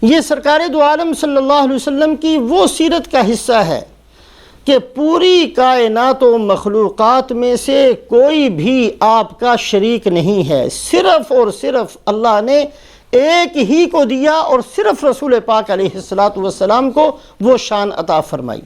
یہ سرکار دو عالم صلی اللہ علیہ وسلم کی وہ سیرت کا حصہ ہے کہ پوری کائنات و مخلوقات میں سے کوئی بھی آپ کا شریک نہیں ہے، صرف اور صرف اللہ نے ایک ہی کو دیا اور صرف رسول پاک علیہ السلام کو وہ شان عطا فرمائی۔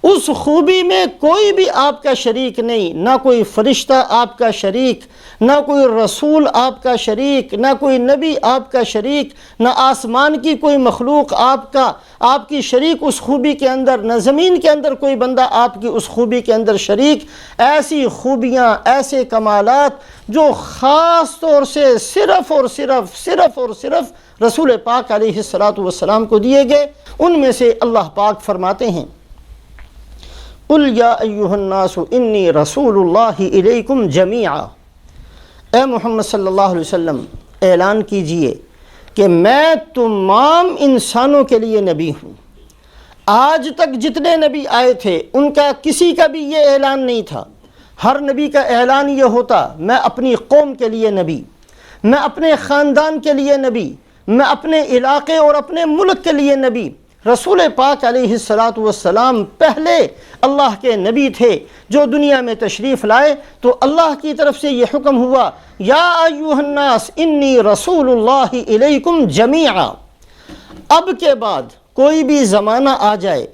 اس خوبی میں کوئی بھی آپ کا شریک نہیں، نہ کوئی فرشتہ آپ کا شریک، نہ کوئی رسول آپ کا شریک، نہ کوئی نبی آپ کا شریک، نہ آسمان کی کوئی مخلوق آپ کی شریک اس خوبی کے اندر، نہ زمین کے اندر کوئی بندہ آپ کی اس خوبی کے اندر شریک۔ ایسی خوبیاں، ایسے کمالات جو خاص طور سے صرف اور صرف رسول پاک علیہ السلام کو دیے گئے، ان میں سے اللہ پاک فرماتے ہیں قُلْ يَا أَيُّهَا النَّاسُ إِنِّي رَسُولُ اللَّهِ إِلَيْكُمْ جَمِيعًا، اے محمد صلی اللہ علیہ وسلم اعلان کیجئے کہ میں تمام انسانوں کے لیے نبی ہوں۔ آج تک جتنے نبی آئے تھے ان کا کسی کا بھی یہ اعلان نہیں تھا۔ ہر نبی کا اعلان یہ ہوتا میں اپنی قوم کے لیے نبی، میں اپنے خاندان کے لیے نبی، میں اپنے علاقے اور اپنے ملک کے لیے نبی۔ رسول پاک علیہ السلام پہلے اللہ کے نبی تھے جو دنیا میں تشریف لائے، تو اللہ کی طرف سے یہ حکم ہوا یا ایھا الناس انی رسول اللہ الیکم جمیعا۔ اب کے بعد کوئی بھی زمانہ آ جائے،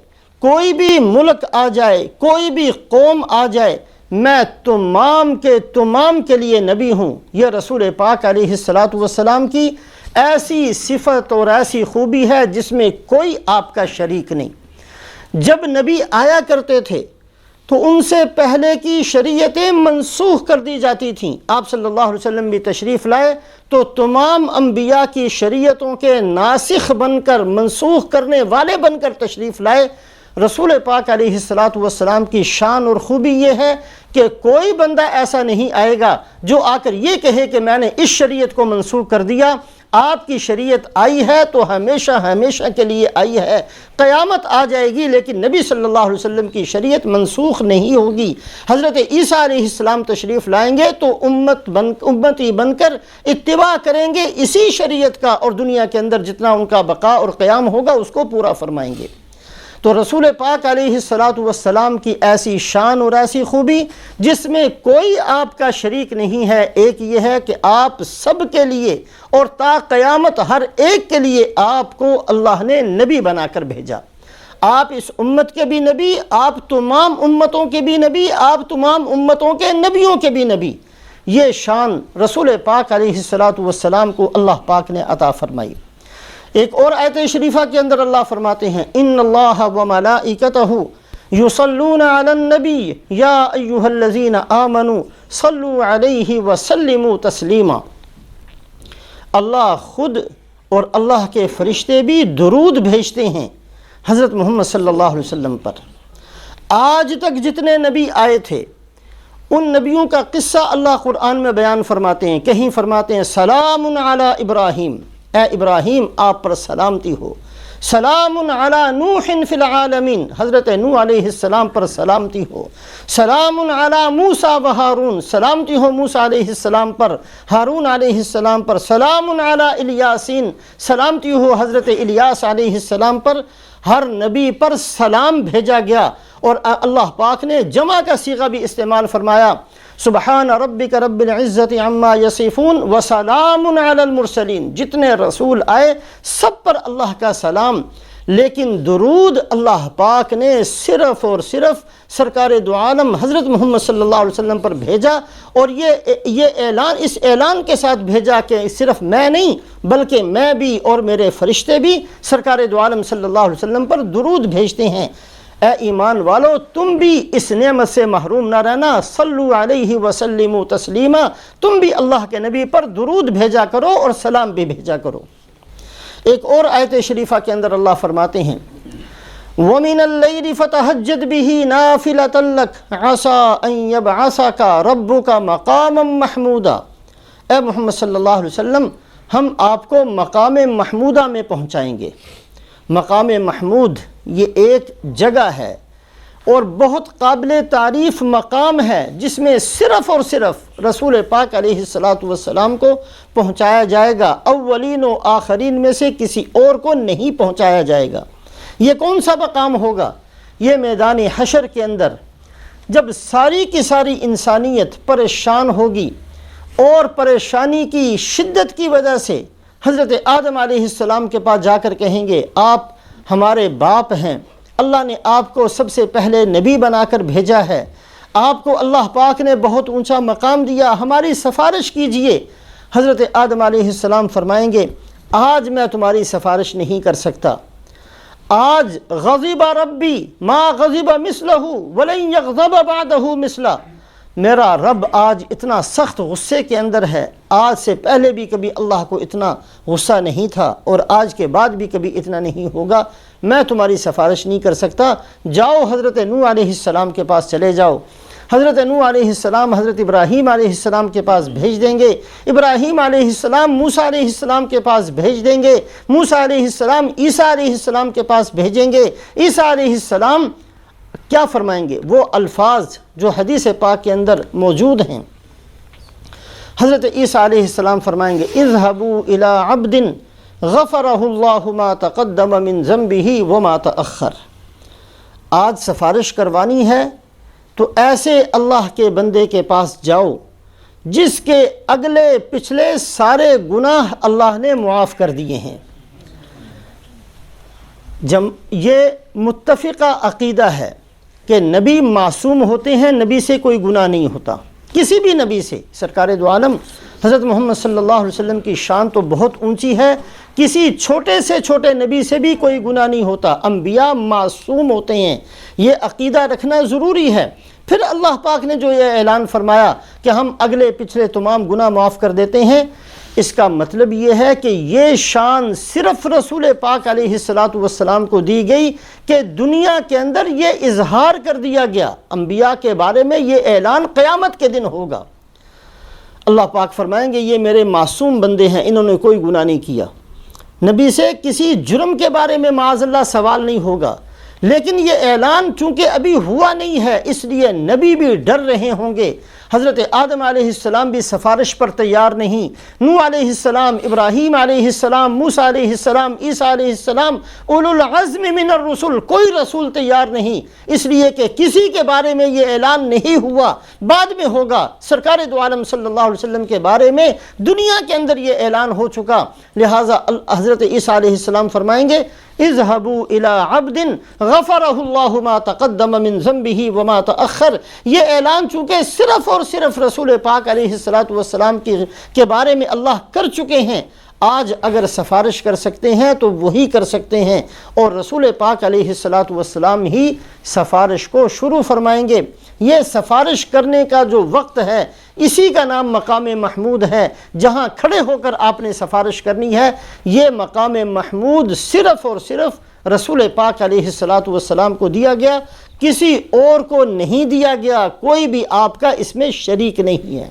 کوئی بھی ملک آ جائے، کوئی بھی قوم آ جائے، میں تمام کے لیے نبی ہوں۔ یہ رسول پاک علیہ السلام کی ایسی صفت اور ایسی خوبی ہے جس میں کوئی آپ کا شریک نہیں۔ جب نبی آیا کرتے تھے تو ان سے پہلے کی شریعتیں منسوخ کر دی جاتی تھیں۔ آپ صلی اللہ علیہ وسلم بھی تشریف لائے تو تمام انبیاء کی شریعتوں کے ناسخ بن کر، منسوخ کرنے والے بن کر تشریف لائے۔ رسول پاک علیہ السلام کی شان اور خوبی یہ ہے کہ کوئی بندہ ایسا نہیں آئے گا جو آ کر یہ کہے کہ میں نے اس شریعت کو منسوخ کر دیا۔ آپ کی شریعت آئی ہے تو ہمیشہ کے لیے آئی ہے، قیامت آ جائے گی لیکن نبی صلی اللہ علیہ وسلم کی شریعت منسوخ نہیں ہوگی۔ حضرت عیسیٰ علیہ السلام تشریف لائیں گے تو امتی بن کر اتباع کریں گے اسی شریعت کا، اور دنیا کے اندر جتنا ان کا بقا اور قیام ہوگا اس کو پورا فرمائیں گے۔ تو رسول پاک علیہ السلام کی ایسی شان اور ایسی خوبی جس میں کوئی آپ کا شریک نہیں ہے، ایک یہ ہے کہ آپ سب کے لیے اور تا قیامت ہر ایک کے لیے آپ کو اللہ نے نبی بنا کر بھیجا۔ آپ اس امت کے بھی نبی، آپ تمام امتوں کے بھی نبی، آپ تمام امتوں کے نبیوں کے بھی نبی۔ یہ شان رسول پاک علیہ السلام کو اللہ پاک نے عطا فرمائی۔ ایک اور آیت شریفہ کے اندر اللہ فرماتے ہیں ان اللہ وملائکتہ یصلون علی النبی یا ایھا الذین آمنوا صلوا علیہ وسلموا تسلیما۔ اللہ خود اور اللہ کے فرشتے بھی درود بھیجتے ہیں حضرت محمد صلی اللہ علیہ وسلم پر۔ آج تک جتنے نبی آئے تھے ان نبیوں کا قصہ اللہ قرآن میں بیان فرماتے ہیں۔ کہیں فرماتے ہیں سلام علی ابراہیم، اے ابراہیم آپ پر سلامتی ہو۔ سلام علی نوح فی العالمین، حضرت نوح علیہ السلام پر سلامتی ہو۔ سلام علی موسیٰ و ہارون، سلامتی ہو موسیٰ علیہ السلام پر، ہارون علیہ السلام پر۔ سلام علی الیاسین، سلامتی ہو حضرت الیاس علیہ السلام پر۔ ہر نبی پر سلام بھیجا گیا، اور اللہ پاک نے جمع کا صیغہ بھی استعمال فرمایا سبحان ربک رب العزت عما یصفون وسلام علی المرسلین۔ جتنے رسول آئے سب پر اللہ کا سلام، لیکن درود اللہ پاک نے صرف اور صرف سرکار دو عالم حضرت محمد صلی اللہ علیہ وسلم پر بھیجا، اور یہ اعلان اس اعلان کے ساتھ بھیجا کہ صرف میں نہیں بلکہ میں بھی اور میرے فرشتے بھی سرکار دو عالم صلی اللہ علیہ وسلم پر درود بھیجتے ہیں۔ اے ایمان والو تم بھی اس نعمت سے محروم نہ رہنا، صلو علیہ وسلموا تسلیما، تم بھی اللہ کے نبی پر درود بھیجا کرو اور سلام بھی بھیجا کرو۔ ایک اور آیت شریفہ کے اندر اللہ فرماتے ہیں وَمِنَ اللَّيْلِ فَتَهَجَّدْ بِهِ نَافِلَةً لَكَ عَسَىٰ أَن يَبْعَثَكَ رَبُّكَ مَقَامًا مَحْمُودًا۔ اے محمد صلی اللہ علیہ وسلم ہم آپ کو مقام محمودہ میں پہنچائیں گے۔ مقام محمود یہ ایک جگہ ہے، اور بہت قابل تعریف مقام ہے جس میں صرف اور صرف رسول پاک علیہ السلام کو پہنچایا جائے گا، اولین و آخرین میں سے کسی اور کو نہیں پہنچایا جائے گا۔ یہ کون سا مقام ہوگا؟ یہ میدان حشر کے اندر جب ساری کی ساری انسانیت پریشان ہوگی اور پریشانی کی شدت کی وجہ سے حضرت آدم علیہ السلام کے پاس جا کر کہیں گے آپ ہمارے باپ ہیں، اللہ نے آپ کو سب سے پہلے نبی بنا کر بھیجا ہے، آپ کو اللہ پاک نے بہت اونچا مقام دیا، ہماری سفارش کیجئے۔ حضرت آدم علیہ السلام فرمائیں گے آج میں تمہاری سفارش نہیں کر سکتا، آج غضب ربی ما غضب مثلہ ولن یغضب بعدہ مثلہ، میرا رب آج اتنا سخت غصے کے اندر ہے، آج سے پہلے بھی کبھی اللہ کو اتنا غصہ نہیں تھا اور آج کے بعد بھی کبھی اتنا نہیں ہوگا، میں تمہاری سفارش نہیں کر سکتا، جاؤ حضرت نوح علیہ السلام کے پاس چلے جاؤ۔ حضرت نوح علیہ السلام حضرت ابراہیم علیہ السلام کے پاس بھیج دیں گے، ابراہیم علیہ السلام موسیٰ علیہ السلام کے پاس بھیج دیں گے، موسیٰ علیہ السلام عیسیٰ علیہ السلام کے پاس بھیجیں گے، عیسیٰ علیہ السلام کیا فرمائیں گے؟ وہ الفاظ جو حدیث پاک کے اندر موجود ہیں، حضرت عیسیٰ علیہ السلام فرمائیں گے اذهبوا الى عبد غفرہ اللہ ما تقدم من ذنبہ وما تأخر، آج سفارش کروانی ہے تو ایسے اللہ کے بندے کے پاس جاؤ جس کے اگلے پچھلے سارے گناہ اللہ نے معاف کر دیے ہیں۔ یہ متفقہ عقیدہ ہے کہ نبی معصوم ہوتے ہیں، نبی سے کوئی گناہ نہیں ہوتا، کسی بھی نبی سے۔ سرکار دو عالم حضرت محمد صلی اللہ علیہ وسلم کی شان تو بہت اونچی ہے، کسی چھوٹے سے چھوٹے نبی سے بھی کوئی گناہ نہیں ہوتا، انبیاء معصوم ہوتے ہیں، یہ عقیدہ رکھنا ضروری ہے۔ پھر اللہ پاک نے جو یہ اعلان فرمایا کہ ہم اگلے پچھلے تمام گناہ معاف کر دیتے ہیں، اس کا مطلب یہ ہے کہ یہ شان صرف رسول پاک علیہ السلام کو دی گئی کہ دنیا کے اندر یہ اظہار کر دیا گیا، انبیاء کے بارے میں یہ اعلان قیامت کے دن ہوگا۔ اللہ پاک فرمائیں گے یہ میرے معصوم بندے ہیں، انہوں نے کوئی گناہ نہیں کیا، نبی سے کسی جرم کے بارے میں معاذ اللہ سوال نہیں ہوگا، لیکن یہ اعلان چونکہ ابھی ہوا نہیں ہے اس لیے نبی بھی ڈر رہے ہوں گے۔ حضرت آدم علیہ السلام بھی سفارش پر تیار نہیں، نوح علیہ السلام، ابراہیم علیہ السلام، موسیٰ علیہ السلام، عیسیٰ علیہ السلام، اولو العزم من الرسل، کوئی رسول تیار نہیں، اس لیے کہ کسی کے بارے میں یہ اعلان نہیں ہوا، بعد میں ہوگا۔ سرکار دو عالم صلی اللہ علیہ وسلم کے بارے میں دنیا کے اندر یہ اعلان ہو چکا، لہٰذا حضرت عیسیٰ علیہ السلام فرمائیں گے اذهبوا الى عبد غفرہ اللہ ما تقدم من ذنبہ وما تأخر، یہ اعلان چونکہ صرف اور صرف رسول پاک علیہ السلام کے بارے میں اللہ کر چکے ہیں، آج اگر سفارش کر سکتے ہیں تو وہی کر سکتے ہیں، اور رسول پاک علیہ السلام ہی سفارش کو شروع فرمائیں گے۔ یہ سفارش کرنے کا جو وقت ہے اسی کا نام مقام محمود ہے، جہاں کھڑے ہو کر آپ نے سفارش کرنی ہے۔ یہ مقام محمود صرف اور صرف رسول پاک علیہ السلام کو دیا گیا، کسی اور کو نہیں دیا گیا، کوئی بھی آپ کا اس میں شریک نہیں ہے۔